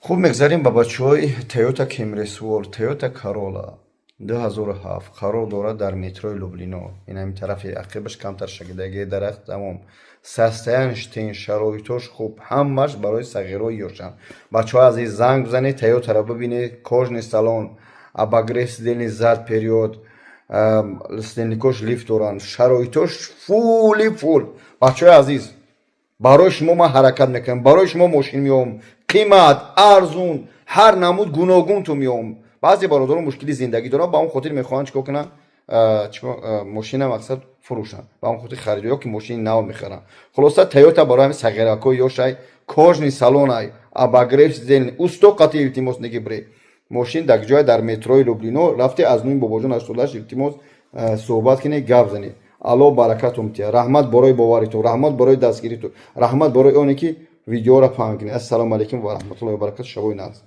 خوب میگذاریم با بچه‌های تویوتا کیمری سوور تویوتا کارولا 2007 قرار دارد در متروی لوبلینو. این همین طرف عقبش کمتر شکلدگی درخت تمام سستنشتین شرایطش خوب همش برای صغیرای یوشن. بچه‌ها عزیز زنگ بزنید تویوتا را ببینید کожний салон обогрев сидени зад период стенликош лифт доранд шароитош фули фул. бачаҳои азиз барои шумо ман ҳаракат мекунам, барои шумо мошин меёвам, қимат арзун ҳар намуд гуногунту меёвам. баъзе бародарон мушкили зиндагӣ доранд, ба он хотир мехоҳанд чикор кунанд, мошина мақсад фурӯшанд, ба он хотир харидоё ки мошини нав мехаранд. хулоса Toyota барои ҳамин сағиракҳои ёшай кожний салонай обогрев сидени усто қатъи илтимос нигибре мошин дар ҷоя дар метрои Люблино рафте аз нуи бобоҷон 88 илтимос суҳбат кунед, гап занед. алло баракатум тия. раҳмат барои боваритон, раҳмат барои дастгиритон, раҳмат барои оне ки видеоро паҳн кунед. ассалому алайкум ва раҳматуллоҳи ва баракату. шабои нағз.